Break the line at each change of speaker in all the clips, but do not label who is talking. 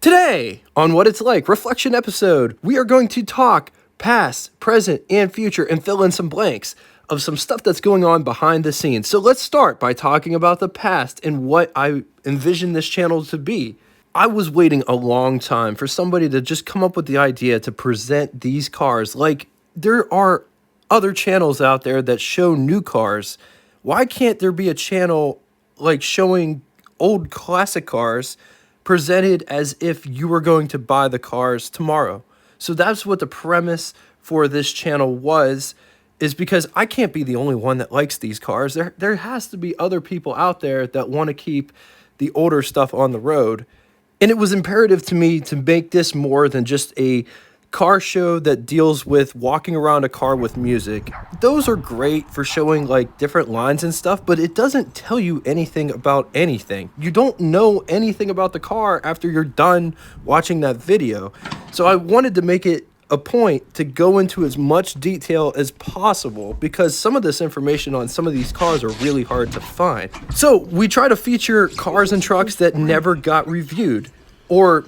Today, on What It's Like Reflection episode, we are going to talk past, present, and future and fill in some blanks of some stuff that's going on behind the scenes. So let's start by talking about the past and what I envision this channel to be. I was waiting a long time for somebody to just come up with the idea to present these cars. Like, there are other channels out there that show new cars. Why can't there be a channel like showing old classic cars presented as if you were going to buy the cars tomorrow? So that's what the premise for this channel was, is because I can't be the only one that likes these cars. There has to be other people out there that want to keep the older stuff on the road. And it was imperative to me to make this more than just a car show that deals with walking around a car with music. Those are great for showing like different lines and stuff, but it doesn't tell you anything about anything. You don't know anything about the car after you're done watching that video. So I wanted to make it a point to go into as much detail as possible because some of this information on some of these cars are really hard to find. So we try to feature cars and trucks that never got reviewed or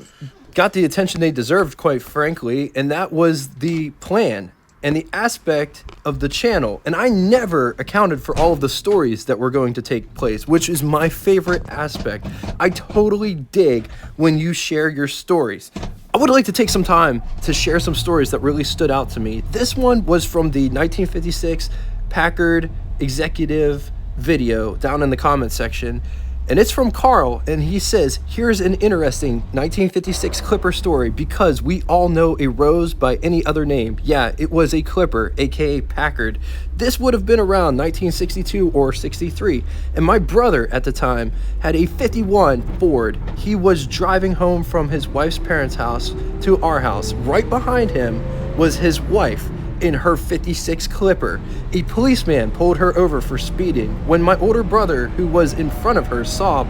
got the attention they deserved, quite frankly, and that was the plan and the aspect of the channel. And I never accounted for all of the stories that were going to take place, which is my favorite aspect. I totally dig when you share your stories. I would like to take some time to share some stories that really stood out to me. This one was from the 1956 Packard executive video down in the comments section. And it's from Carl, and he says, here's an interesting 1956 Clipper story because we all know a Rose by any other name. Yeah, it was a Clipper, aka Packard. This would have been around 1962 or 63, and my brother at the time had a 51 Ford. He was driving home from his wife's parents' house to our house. Right behind him was his wife in her 56 Clipper. A policeman pulled her over for speeding. When my older brother, who was in front of her, saw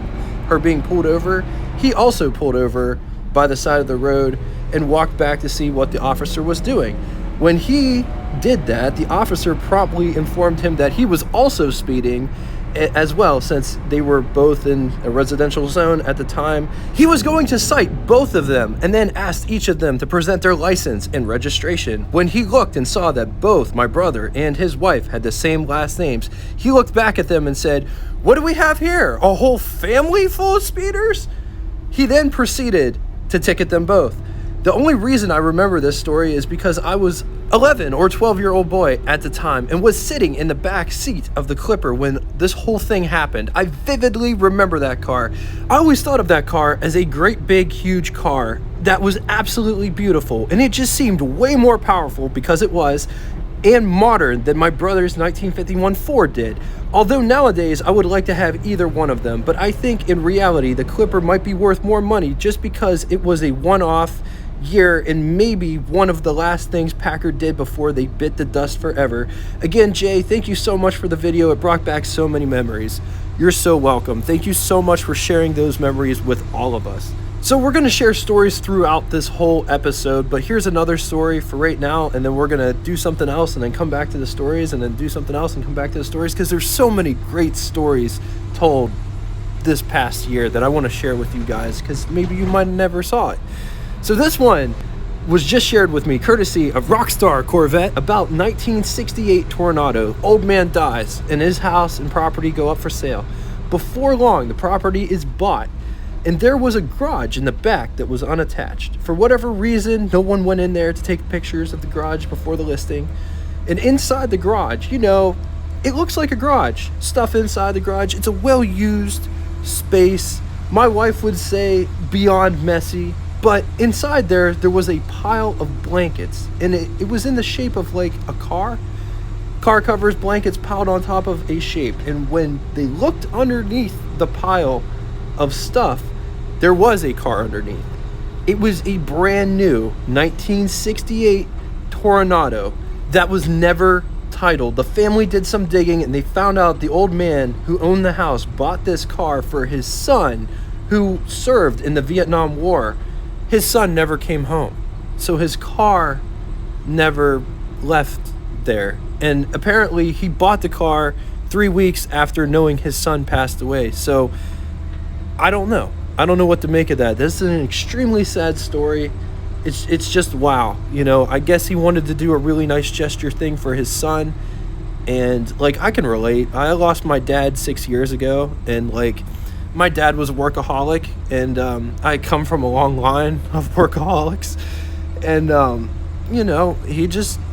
her being pulled over, he also pulled over by the side of the road and walked back to see what the officer was doing. When he did that, the officer promptly informed him that he was also speeding as well, since they were both in a residential zone at the time. He was going to cite both of them and then asked each of them to present their license and registration. When he looked and saw that both my brother and his wife had the same last names, he looked back at them and said, "What do we have here? A whole family full of speeders?" He then proceeded to ticket them both. The only reason I remember this story is because I was 11 or 12-year-old boy at the time and was sitting in the back seat of the Clipper when this whole thing happened. I vividly remember that car. I always thought of that car as a great big huge car that was absolutely beautiful, and it just seemed way more powerful because it was, and modern than my brother's 1951 Ford did. Although nowadays I would like to have either one of them, but I think in reality the Clipper might be worth more money just because it was a one-off year and maybe one of the last things Packard did before they bit the dust forever. Again, Jay, thank you so much for the video. It brought back so many memories. You're so welcome. Thank you so much for sharing those memories with all of us. So we're going to share stories throughout this whole episode, but here's another story for right now, and then we're going to do something else and then come back to the stories and then do something else and come back to the stories, because there's so many great stories told this past year that I want to share with you guys, because maybe you might have never saw it. So this one was just shared with me courtesy of Rockstar Corvette about 1968 Tornado. Old man dies and his house and property go up for sale. Before long, the property is bought, and there was a garage in the back that was unattached. For whatever reason, no one went in there to take pictures of the garage before the listing. And inside the garage, you know, it looks like a garage. Stuff inside the garage. It's a well-used space. My wife would say beyond messy. But inside there was a pile of blankets, and it was in the shape of like a car. Car covers, blankets piled on top of a shape. And when they looked underneath the pile of stuff, there was a car underneath. It was a brand new 1968 Tornado that was never titled. The family did some digging and they found out the old man who owned the house bought this car for his son who served in the Vietnam War. His son never came home, so his car never left there. And apparently he bought the car 3 weeks after knowing his son passed away. So I don't know. I don't know what to make of that. This is an extremely sad story. It's just wow. I guess he wanted to do a really nice gesture thing for his son, and like I can relate. I lost my dad 6 years ago, and like my dad was a workaholic, and I come from a long line of workaholics, and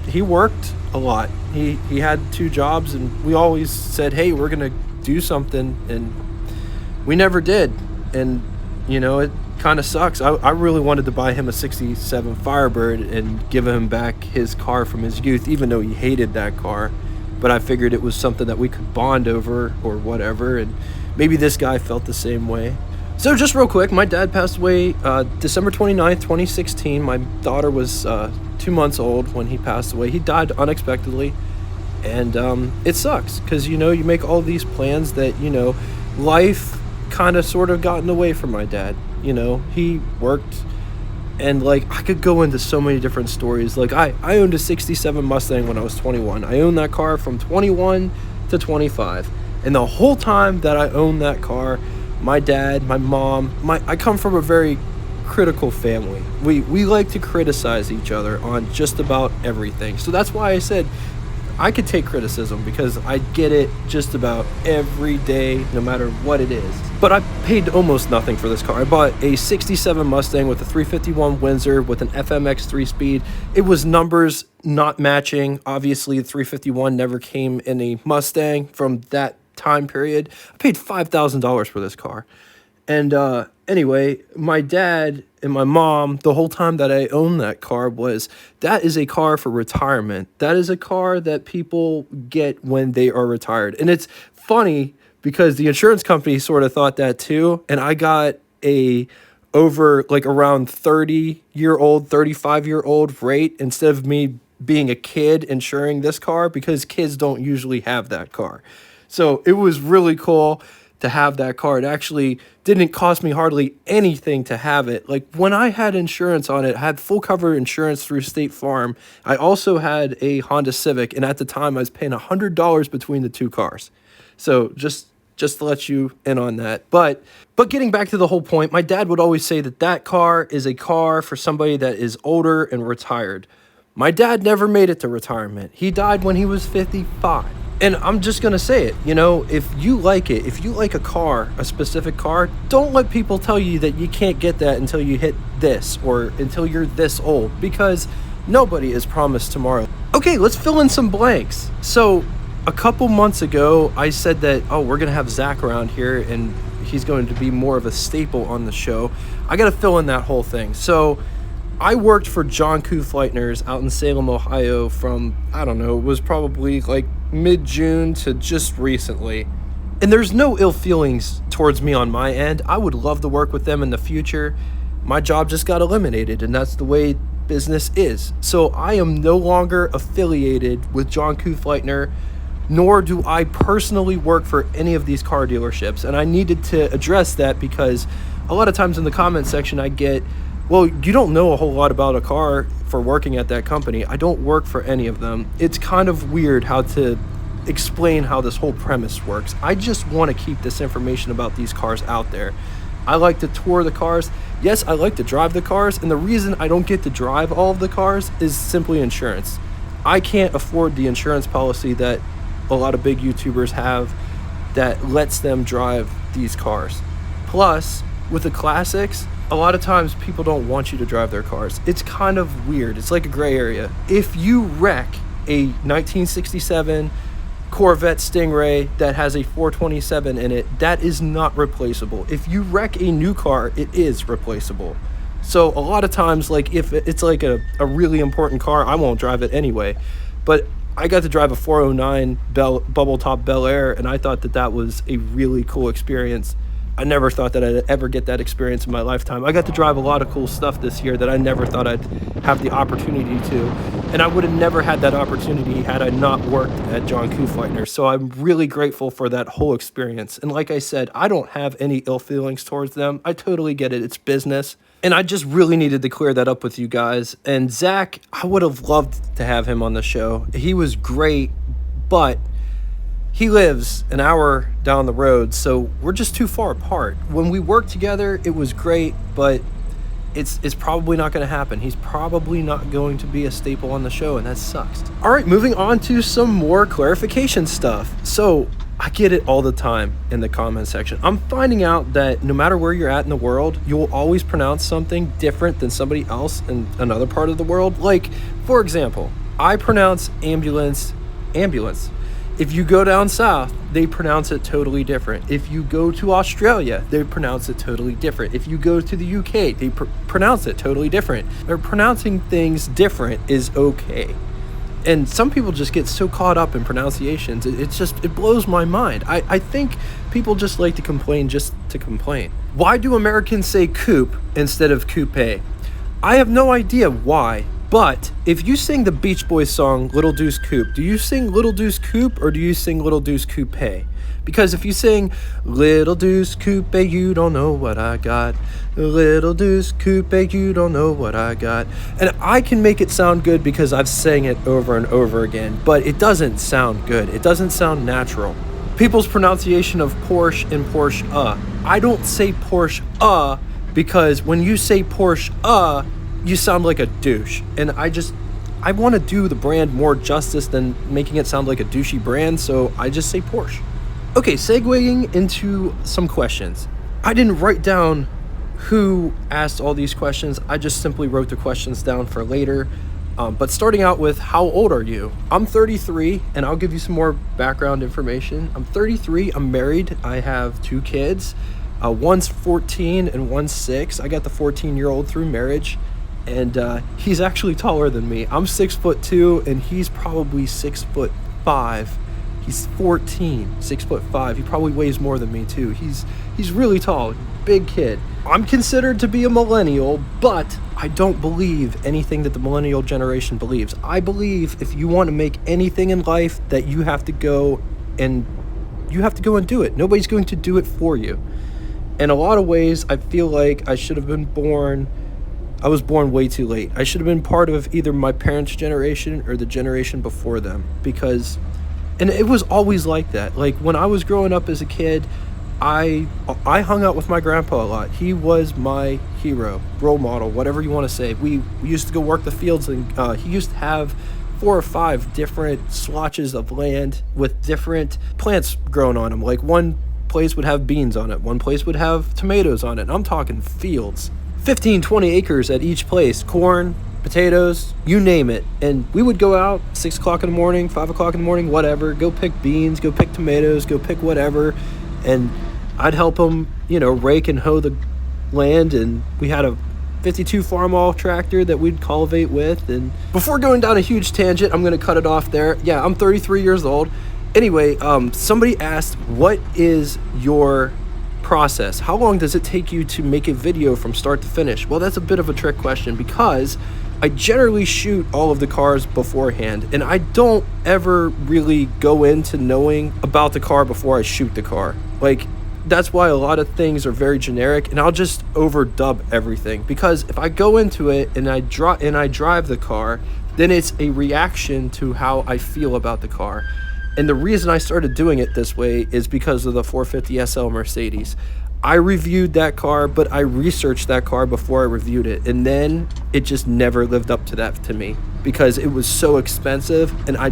he worked a lot. He had two jobs, and we always said, hey, we're gonna do something, and we never did. And it kind of sucks. I really wanted to buy him a 67 Firebird and give him back his car from his youth, even though he hated that car. But I figured it was something that we could bond over or whatever, and maybe this guy felt the same way. So just real quick, my dad passed away December 29th, 2016. My daughter was 2 months old when he passed away. He died unexpectedly, and it sucks because, you make all these plans that, life kind of sort of got in the way for my dad. He worked, and like I could go into so many different stories. Like I owned a 67 Mustang when I was 21. I owned that car from 21 to 25, and the whole time that I owned that car, my dad, my mom, I come from a very critical family. We like to criticize each other on just about everything. So that's why I said I could take criticism, because I get it just about every day, no matter what it is. But I paid almost nothing for this car. I bought a 67 Mustang with a 351 Windsor with an FMX 3-speed. It was numbers not matching. Obviously, the 351 never came in a Mustang from that time period. I paid $5,000 for this car. And anyway, my dad and my mom, the whole time that I owned that car, that is a car for retirement. That is a car that people get when they are retired. And it's funny because the insurance company sort of thought that too. And I got around 30-year-old, 35-year-old rate instead of me being a kid insuring this car, because kids don't usually have that car. So it was really cool to have that car. It actually didn't cost me hardly anything to have it. Like when I had insurance on it, I had full cover insurance through State Farm. I also had a Honda Civic, and at the time I was paying $100 between the two cars. So just to let you in on that. But getting back to the whole point, my dad would always say that car is a car for somebody that is older and retired. My dad never made it to retirement. He died when he was 55. And I'm just going to say it, if you like it, if you like a car, a specific car, don't let people tell you that you can't get that until you hit this or until you're this old, because nobody is promised tomorrow. Okay, let's fill in some blanks. So a couple months ago, I said that, we're going to have Zach around here and he's going to be more of a staple on the show. I got to fill in that whole thing. So I worked for John Koo Fleitner's out in Salem, Ohio from, it was probably like mid-June to just recently. And there's no ill feelings towards me on my end. I would love to work with them in the future. My job just got eliminated, and that's the way business is. So I am no longer affiliated with John Koo Fleitner, nor do I personally work for any of these car dealerships. And I needed to address that because a lot of times in the comment section I get, well, you don't know a whole lot about a car for working at that company. I don't work for any of them. It's kind of weird how to explain how this whole premise works. I just want to keep this information about these cars out there. I like to tour the cars. Yes, I like to drive the cars. And the reason I don't get to drive all of the cars is simply insurance. I can't afford the insurance policy that a lot of big YouTubers have that lets them drive these cars. Plus, with the classics, a lot of times people don't want you to drive their cars. It's kind of weird. It's like a gray area. If you wreck a 1967 Corvette Stingray that has a 427 in it, that is not replaceable. If you wreck a new car, it is replaceable. So a lot of times, like if it's like a really important car, I won't drive it anyway. But I got to drive a 409 bubble top Bel Air, and I thought that was a really cool experience. I never thought that I'd ever get that experience in my lifetime. I got to drive a lot of cool stuff this year that I never thought I'd have the opportunity to. And I would have never had that opportunity had I not worked at John Koo Fleitner. So I'm really grateful for that whole experience. And like I said, I don't have any ill feelings towards them. I totally get it. It's business. And I just really needed to clear that up with you guys. And Zach, I would have loved to have him on the show. He was great, but He lives an hour down the road, so we're just too far apart. When we worked together, it was great, but it's probably not going to happen. He's probably not going to be a staple on the show, and that sucks. All right, moving on to some more clarification stuff. So I get it all the time in the comment section. I'm finding out that no matter where you're at in the world, you will always pronounce something different than somebody else in another part of the world. Like, for example, I pronounce ambulance. If you go down south, they pronounce it totally different. If you go to Australia, they pronounce it totally different. If you go to the UK, they pronounce it totally different. They're pronouncing things different is okay. And some people just get so caught up in pronunciations. It blows my mind. I think people just like to complain just to complain. Why do Americans say coupe instead of coupe? I have no idea why. But if you sing the Beach Boys song Little Deuce Coupe, do you sing Little Deuce Coupe or do you sing Little Deuce Coupe? Because if you sing Little Deuce Coupe, you don't know what I got. Little Deuce Coupe, you don't know what I got. And I can make it sound good because I've sang it over and over again, but it doesn't sound good. It doesn't sound natural. People's pronunciation of Porsche and Porsche, I don't say Porsche, because when you say Porsche, you sound like a douche. And I want to do the brand more justice than making it sound like a douchey brand, so I just say Porsche. Okay, segueing into some questions. I didn't write down who asked all these questions. I just simply wrote the questions down for later. But starting out with, how old are you? I'm 33, and I'll give you some more background information. I'm 33, I'm married, I have 2 kids. One's 14 and one's 6. I got the 14-year-old through marriage. And he's actually taller than me. I'm 6'2", and he's probably 6'5". He's 14, 6'5". He probably weighs more than me too. He's really tall, big kid. I'm considered to be a millennial, but I don't believe anything that the millennial generation believes. I believe if you want to make anything in life, that you have to go and do it. Nobody's going to do it for you. In a lot of ways, I feel like I was born way too late. I should have been part of either my parents' generation or the generation before them, and it was always like that. Like when I was growing up as a kid, I hung out with my grandpa a lot. He was my hero, role model, whatever you want to say. We used to go work the fields, and he used to have 4 or 5 different swatches of land with different plants growing on them. Like one place would have beans on it, one place would have tomatoes on it. And I'm talking fields. 15, 20 acres at each place, corn, potatoes, you name it. And we would go out 6 o'clock in the morning, 5 o'clock in the morning, whatever, go pick beans, go pick tomatoes, go pick whatever. And I'd help him, rake and hoe the land. And we had a 52 Farmall tractor that we'd cultivate with. And before going down a huge tangent, I'm going to cut it off there. Yeah, I'm 33 years old. Anyway, somebody asked, what is your process? How long does it take you to make a video from start to finish? Well, that's a bit of a trick question because I generally shoot all of the cars beforehand, and I don't ever really go into knowing about the car before I shoot the car. Like, that's why a lot of things are very generic, and I'll just overdub everything, because if I go into it and I drive the car, then it's a reaction to how I feel about the car. And the reason I started doing it this way is because of the 450 SL Mercedes. I reviewed that car, but I researched that car before I reviewed it. And then it just never lived up to that to me because it was so expensive. And I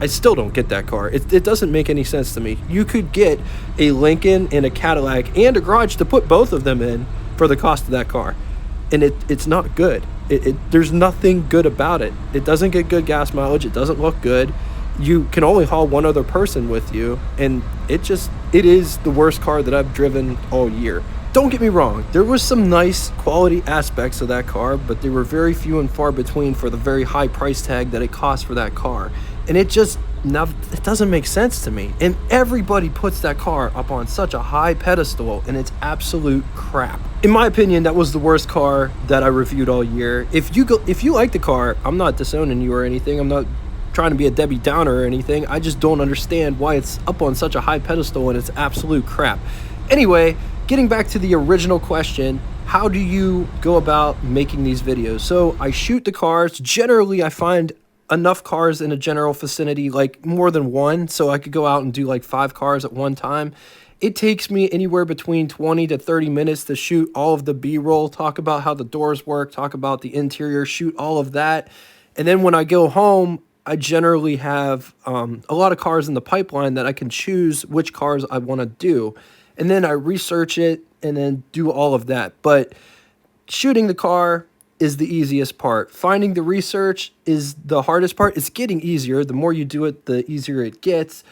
still don't get that car. It doesn't make any sense to me. You could get a Lincoln and a Cadillac and a garage to put both of them in for the cost of that car. And it's not good. There's nothing good about it. It doesn't get good gas mileage. It doesn't look good. You can only haul one other person with you, and it is the worst car that I've driven all year. Don't get me wrong, there was some nice quality aspects of that car, but they were very few and far between for the very high price tag that it cost for that car. And it doesn't make sense to me. And everybody puts that car up on such a high pedestal, and it's absolute crap. In my opinion, that was the worst car that I reviewed all year. If you like the car, I'm not disowning you or anything. I'm not trying to be a Debbie Downer or anything. I just don't understand why it's up on such a high pedestal and it's absolute crap. Anyway, getting back to the original question, how do you go about making these videos? So I shoot the cars. Generally, I find enough cars in a general vicinity, like more than one, so I could go out and do like 5 cars at one time. It takes me anywhere between 20 to 30 minutes to shoot all of the B-roll, talk about how the doors work, talk about the interior, shoot all of that. And then when I go home, I generally have a lot of cars in the pipeline that I can choose which cars I want to do. And then I research it and then do all of that. But shooting the car is the easiest part. Finding the research is the hardest part. It's getting easier. The more you do it, the easier it gets.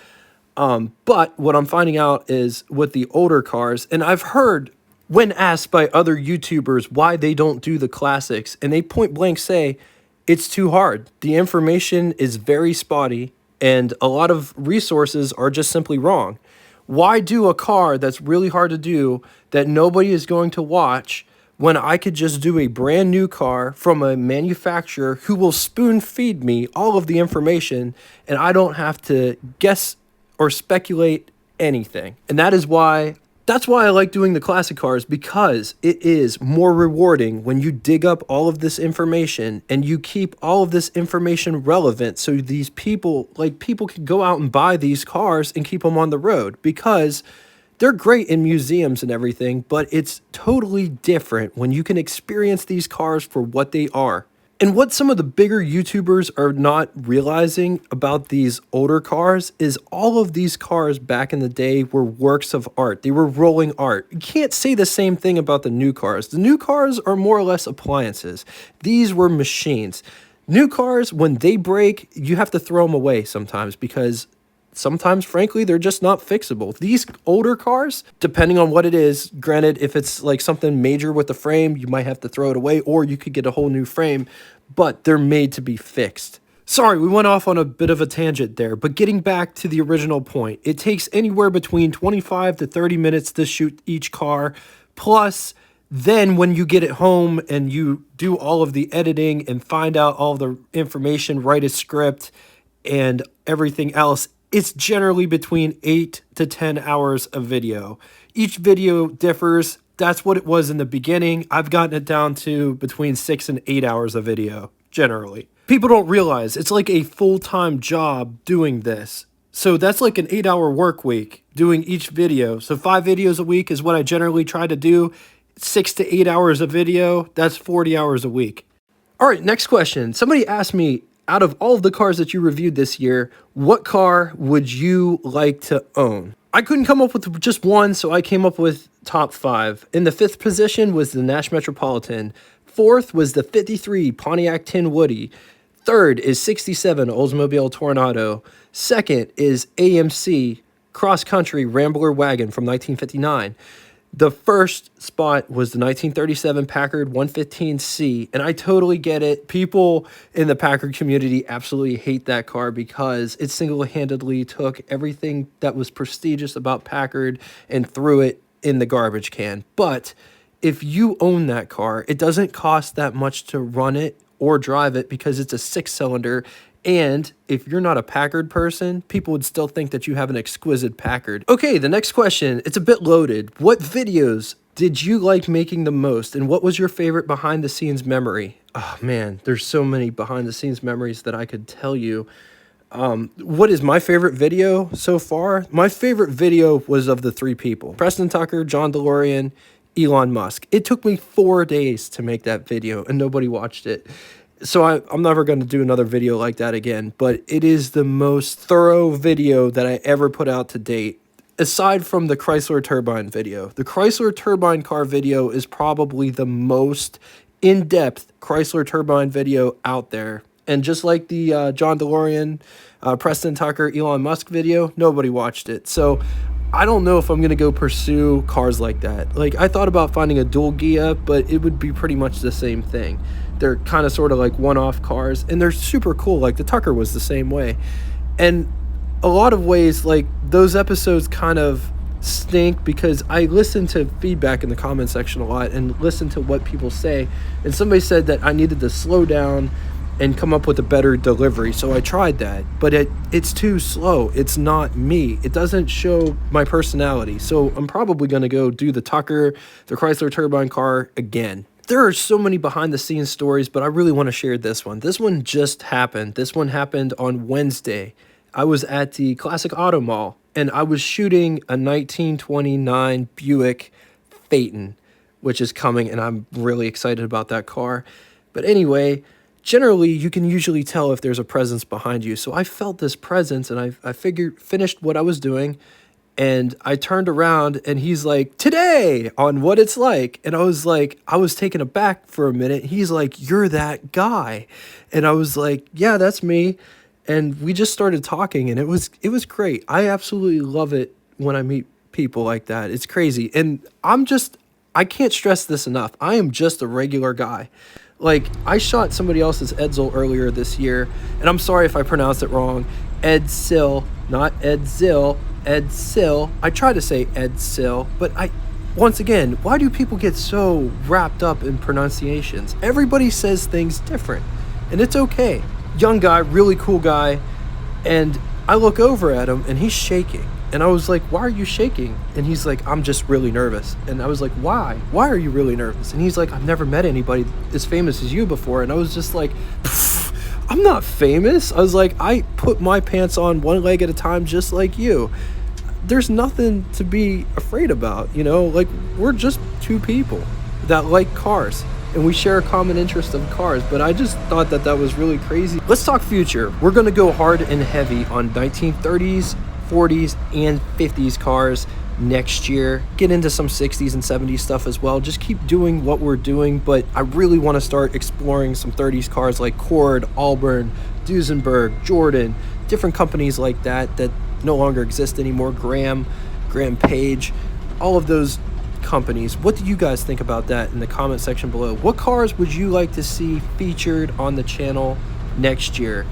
But what I'm finding out is with the older cars, and I've heard when asked by other YouTubers why they don't do the classics, and they point blank say, it's too hard. The information is very spotty, and a lot of resources are just simply wrong. Why do a car that's really hard to do that nobody is going to watch when I could just do a brand new car from a manufacturer who will spoon feed me all of the information and I don't have to guess or speculate anything? And that's why I like doing the classic cars, because it is more rewarding when you dig up all of this information and you keep all of this information relevant, so these people can go out and buy these cars and keep them on the road, because they're great in museums and everything, but it's totally different when you can experience these cars for what they are. And what some of the bigger YouTubers are not realizing about these older cars is all of these cars back in the day were works of art. They were rolling art. You can't say the same thing about the new cars. The new cars are more or less appliances. These were machines. New cars, when they break, you have to throw them away sometimes, because sometimes, frankly, they're just not fixable. These older cars, depending on what it is, granted, if it's like something major with the frame, you might have to throw it away, or you could get a whole new frame, but they're made to be fixed. Sorry, we went off on a bit of a tangent there, but getting back to the original point, it takes anywhere between 25 to 30 minutes to shoot each car, plus then when you get it home and you do all of the editing and find out all the information, write a script and everything else, it's generally between 8 to 10 hours of video. Each video differs. That's what it was in the beginning. I've gotten it down to between 6 and 8 hours of video, generally. People don't realize it's like a full-time job doing this. So that's like an 8-hour work week doing each video. So 5 videos a week is what I generally try to do. 6 to 8 hours of video, that's 40 hours a week. All right, next question. Somebody asked me, out of all of the cars that you reviewed this year, what car would you like to own? I couldn't come up with just one, so I came up with top 5. In the 5th position was the Nash Metropolitan. 4th was the 53 Pontiac Tin Woody. 3rd is 67 Oldsmobile Toronado. 2nd is AMC Cross Country Rambler Wagon from 1959. The first spot was the 1937 Packard 115C, and I totally get it. People in the Packard community absolutely hate that car because it single-handedly took everything that was prestigious about Packard and threw it in the garbage can. But if you own that car, it doesn't cost that much to run it or drive it because it's a 6-cylinder. And if you're not a Packard person, people would still think that you have an exquisite Packard. Okay, the next question, it's a bit loaded. What videos did you like making the most, and what was your favorite behind-the-scenes memory? Oh man, there's so many behind-the-scenes memories that I could tell you. What is my favorite video so far? My favorite video was of the 3 people. Preston Tucker, John DeLorean, Elon Musk. It took me 4 days to make that video, and nobody watched it. So I'm never going to do another video like that again, but it is the most thorough video that I ever put out to date, aside from the Chrysler Turbine video. The Chrysler Turbine car video is probably the most in-depth Chrysler Turbine video out there. And just like the John DeLorean, Preston Tucker, Elon Musk video, nobody watched it. So I don't know if I'm going to go pursue cars like that. Like, I thought about finding a dual Ghia, but it would be pretty much the same thing. They're kind of sort of like one-off cars, and they're super cool. Like, the Tucker was the same way. And a lot of ways, like, those episodes kind of stink because I listen to feedback in the comment section a lot and listen to what people say. And somebody said that I needed to slow down and come up with a better delivery. So I tried that, but it's too slow. It's not me. It doesn't show my personality. So I'm probably going to go do the Tucker, the Chrysler Turbine car again. There are so many behind the scenes stories, but I really want to share this one. This one just happened. This one happened on Wednesday. I was at the Classic Auto Mall and I was shooting a 1929 Buick Phaeton, which is coming, and I'm really excited about that car. But anyway, generally you can usually tell if there's a presence behind you. So I felt this presence and I finished what I was doing. And I turned around and he's like, "Today on What It's Like." And I was like, I was taken aback for a minute. He's like, "You're that guy." And I was like, "Yeah, that's me." And we just started talking and it was great. I absolutely love it when I meet people like that. It's crazy. And I can't stress this enough. I am just a regular guy. Like, I shot somebody else's Edsel earlier this year, and I'm sorry if I pronounced it wrong. Edsel, not Edzil. Edsel. I try to say Edsel, but once again, why do people get so wrapped up in pronunciations? Everybody says things different, and it's okay. Young guy, really cool guy, and I look over at him, and he's shaking. And I was like, "Why are you shaking?" And he's like, "I'm just really nervous." And I was like, "Why? Why are you really nervous?" And he's like, "I've never met anybody as famous as you before." And I was just like, "I'm not famous." I was like, "I put my pants on one leg at a time just like you. There's nothing to be afraid about, you know? Like, we're just two people that like cars, and we share a common interest of cars." But I just thought that was really crazy. Let's talk future. We're going to go hard and heavy on 1930s, 40s, and 50s cars next year. Get into some 60s and 70s stuff as well. Just keep doing what we're doing, but I really want to start exploring some 30s cars like Cord, Auburn, Duesenberg, Jordan, different companies like that no longer exist anymore. Graham Page, all of those companies. What do you guys think about that in the comment section below? What cars would you like to see featured on the channel next year?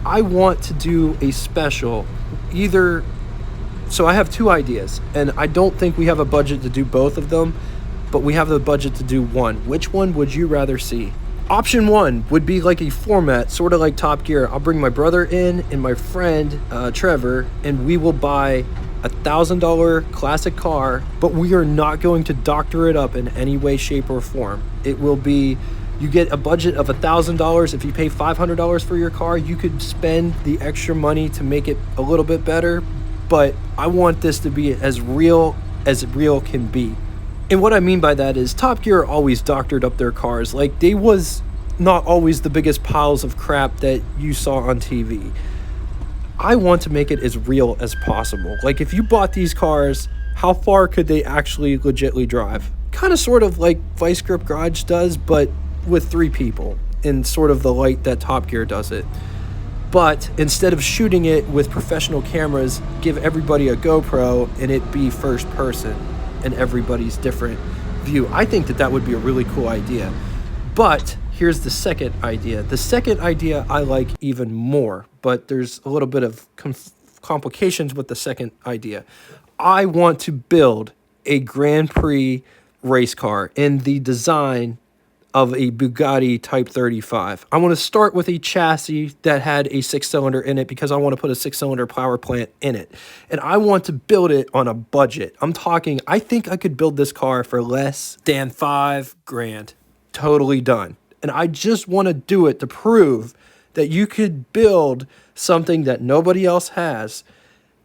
I want to do a special so I have two ideas, and I don't think we have a budget to do both of them, but we have the budget to do one. Which one would you rather see? Option one would be like a format, sort of like Top Gear. I'll bring my brother in and my friend, Trevor, and we will buy $1,000 classic car, but we are not going to doctor it up in any way, shape, or form. It will be, you get a budget of $1,000. If you pay $500 for your car, you could spend the extra money to make it a little bit better, but I want this to be as real can be. And what I mean by that is Top Gear always doctored up their cars. Like, they was not always the biggest piles of crap that you saw on TV. I want to make it as real as possible. Like, if you bought these cars, how far could they actually legitly drive? Kind of sort of like Vice Grip Garage does, but with 3 people in sort of the light that Top Gear does it. But instead of shooting it with professional cameras, give everybody a GoPro and it be first person and everybody's different view. I think that would be a really cool idea. But here's the second idea. The second idea I like even more, but there's a little bit of complications with the second idea. I want to build a Grand Prix race car in the design of a Bugatti Type 35. I want to start with a chassis that had a 6-cylinder in it because I want to put a 6-cylinder power plant in it. And I want to build it on a budget. I'm talking, I think I could build this car for less than $5,000. Totally done. And I just want to do it to prove that you could build something that nobody else has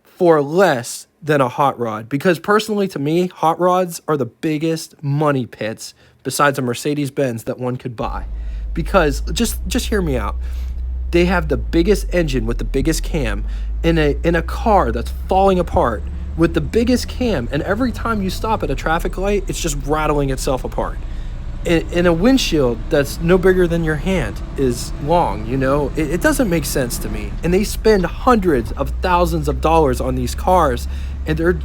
for less than a hot rod. Because personally, to me, hot rods are the biggest money pits besides a Mercedes-Benz that one could buy. Because, just hear me out. They have the biggest engine with the biggest cam in a car that's falling apart with the biggest cam, and every time you stop at a traffic light, it's just rattling itself apart. In a windshield that's no bigger than your hand is long, you know? It doesn't make sense to me. And they spend hundreds of thousands of dollars on these cars, and they're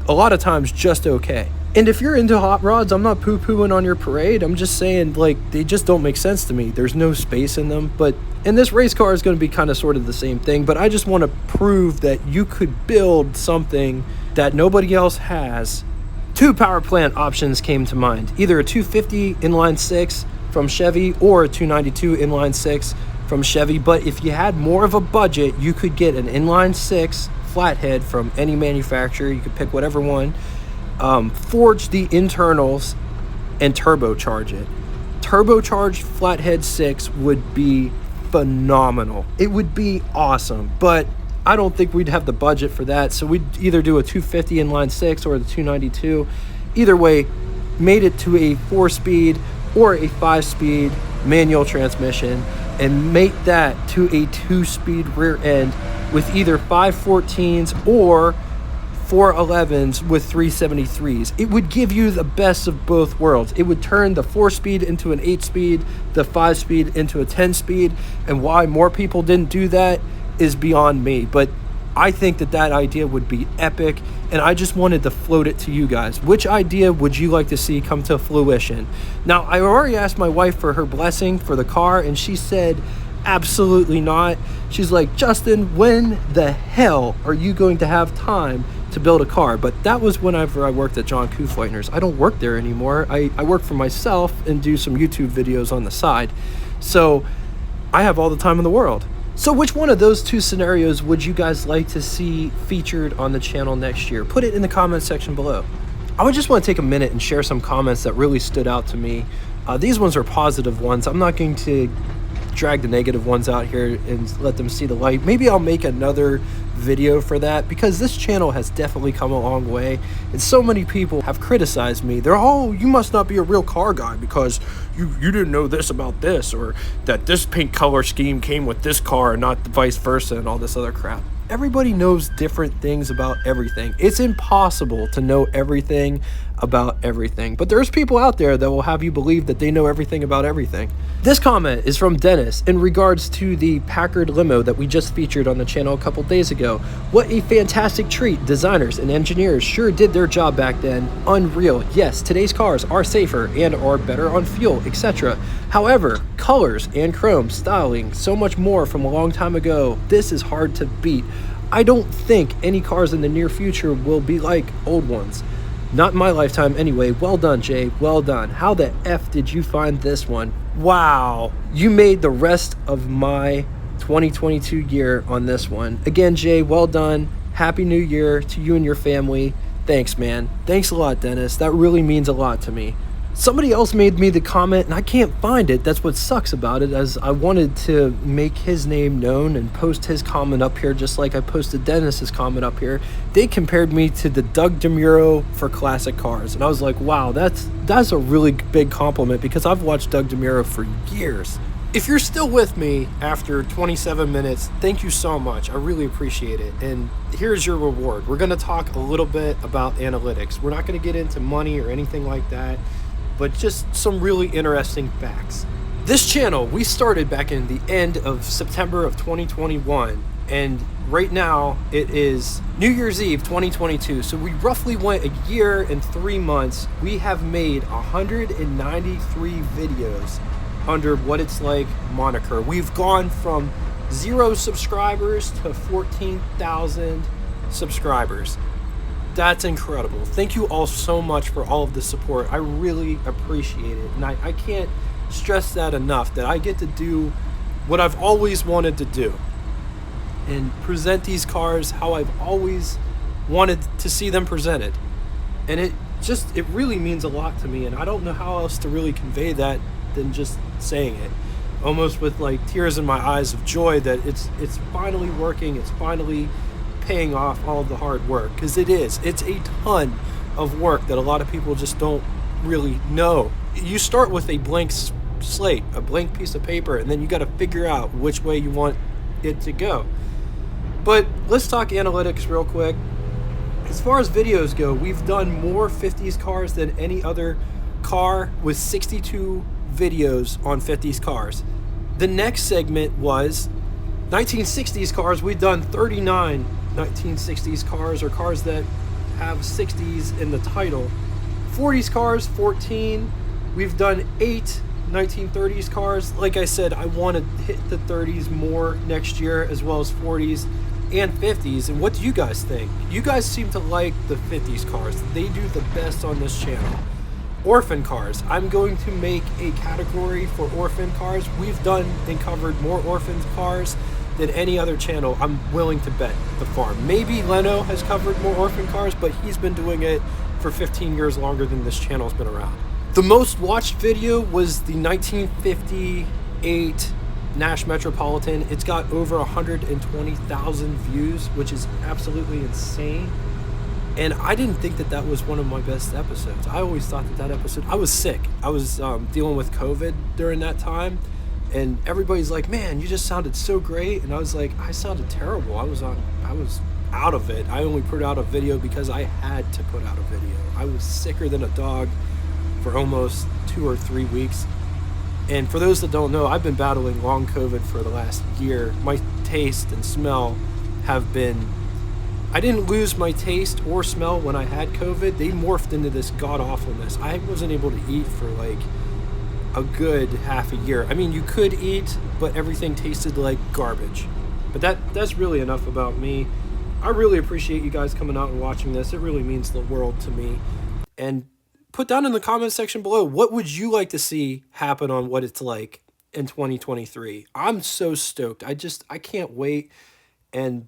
a lot of times just okay. And if you're into hot rods, I'm not poo-pooing on your parade. I'm just saying, like, they just don't make sense to me. There's no space in them. And this race car is going to be kind of sort of the same thing, but I just want to prove that you could build something that nobody else has. 2 power plant options came to mind. Either a 250 inline 6 from Chevy or a 292 inline 6 from Chevy. But if you had more of a budget, you could get an inline 6 flathead from any manufacturer. You could pick whatever one. Forge the internals and turbocharge it. Turbocharged Flathead 6 would be phenomenal. It would be awesome, but I don't think we'd have the budget for that, so we'd either do a 250 inline 6 or the 292. Either way, made it to a 4-speed or a 5-speed manual transmission and mate that to a 2-speed rear end with either 514s or 411s with 373s. It would give you the best of both worlds. It would turn the 4-speed into an 8-speed, the 5-speed into a 10-speed, and why more people didn't do that is beyond me. But I think that that idea would be epic, and I just wanted to float it to you guys. Which idea would you like to see come to fruition? Now, I already asked my wife for her blessing for the car, and she said absolutely not. She's like, Justin, when the hell are you going to have time to build a car? But that was whenever I worked at John Kufleitner's. I don't work there anymore. I work for myself and do some YouTube videos on the side. So I have all the time in the world. So which one of those two scenarios would you guys like to see featured on the channel next year? Put it in the comment section below. I would just want to take a minute and share some comments that really stood out to me. These ones are positive ones. I'm not going to drag the negative ones out here and let them see the light. Maybe I'll make another video for that, because this channel has definitely come a long way, and so many people have criticized me. They're, oh, you must not be a real car guy because you didn't know this about this, or that this paint color scheme came with this car and not vice versa, and all this other crap. Everybody knows different things about everything. It's impossible to know everything about everything, but there's people out there that will have you believe that they know everything about everything. This comment is from Dennis in regards to the Packard limo that we just featured on the channel a couple days ago. What a fantastic treat. Designers and engineers sure did their job back then. Unreal. Yes, today's cars are safer and are better on fuel, etc. However, colors and chrome, styling, so much more from a long time ago. This is hard to beat. I don't think any cars in the near future will be like old ones. Not in my lifetime anyway. Well done, Jay. Well done. How the F did you find this one? Wow. You made the rest of my 2022 year on this one. Again, Jay, well done. Happy New Year to you and your family. Thanks, man. Thanks a lot, Dennis. That really means a lot to me. Somebody else made me the comment, and I can't find it. That's what sucks about it, as I wanted to make his name known and post his comment up here just like I posted Dennis's comment up here. They compared me to the Doug DeMuro for classic cars, and I was like, wow, that's a really big compliment, because I've watched Doug DeMuro for years. If you're still with me after 27 minutes, thank you so much. I really appreciate it. And here's your reward. We're going to talk a little bit about analytics. We're not going to get into money or anything like that, but just some really interesting facts. This channel, we started back in the end of September of 2021, and right now it is New Year's Eve 2022, so we roughly went a year and 3 months. We have made 193 videos under What It's Like moniker. We've gone from 0 subscribers to 14,000 subscribers. That's incredible. Thank you all so much for all of the support. I really appreciate it. And I can't stress that enough, that I get to do what I've always wanted to do and present these cars how I've always wanted to see them presented. And it really means a lot to me, and I don't know how else to really convey that than just saying it. Almost with like tears in my eyes of joy that it's finally working, it's finally paying off all of the hard work, because it's a ton of work that a lot of people just don't really know. You start with a blank slate, a blank piece of paper, and then you got to figure out which way you want it to go. But let's talk analytics real quick. As far as videos go, we've done more 50s cars than any other car, with 62 videos on 50s cars. The next segment was 1960s cars. We've done 39 1960s cars, or cars that have 60s in the title. 40s cars, 14. We've done 8 1930s cars. Like I said, I want to hit the 30s more next year, as well as 40s and 50s. And what do you guys think? You guys seem to like the 50s cars. They do the best on this channel. Orphan cars. I'm going to make a category for orphan cars. We've done and covered more orphan cars than any other channel, I'm willing to bet the farm. Maybe Leno has covered more orphan cars, but he's been doing it for 15 years longer than this channel's been around. The most watched video was the 1958 Nash Metropolitan. It's got over 120,000 views, which is absolutely insane. And I didn't think that that was one of my best episodes. I always thought that that episode, I was sick. I was dealing with COVID during that time. And everybody's like, man, you just sounded so great. And I was like, I sounded terrible. I was out of it. I only put out a video because I had to put out a video. I was sicker than a dog for almost 2 or 3 weeks. And for those that don't know, I've been battling long COVID for the last year. My taste and smell have been, I didn't lose my taste or smell when I had COVID. They morphed into this god awfulness. I wasn't able to eat for like a good half a year. I mean, you could eat, but everything tasted like garbage. But that's really enough about me. I really appreciate you guys coming out and watching this. It really means the world to me. And put down in the comment section below, what would you like to see happen on What It's Like in 2023? I'm so stoked. I can't wait. And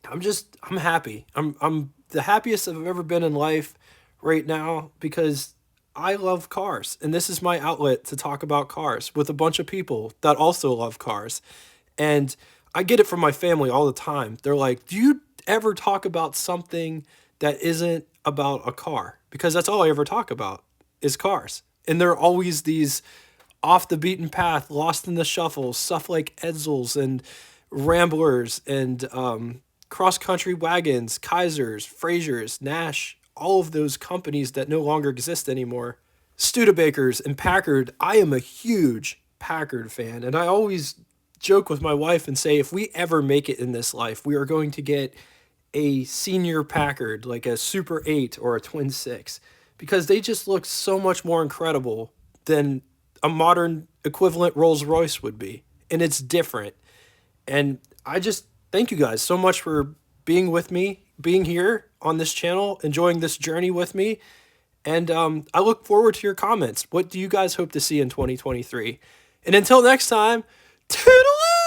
I'm happy. I'm the happiest I've ever been in life right now because I love cars. And this is my outlet to talk about cars with a bunch of people that also love cars. And I get it from my family all the time. They're like, do you ever talk about something that isn't about a car? Because that's all I ever talk about is cars. And there are always these off the beaten path, lost in the shuffle, stuff like Edsels and Ramblers and cross-country wagons, Kaisers, Frasers, Nash, all of those companies that no longer exist anymore. Studebakers and Packard. I am a huge Packard fan, and I always joke with my wife and say if we ever make it in this life, we are going to get a senior Packard, like a Super 8 or a Twin 6, because they just look so much more incredible than a modern equivalent Rolls-Royce would be. And it's different. And I just thank you guys so much for being with me, being here on this channel, enjoying this journey with me. And I look forward to your comments. What do you guys hope to see in 2023? And until next time, toodaloo!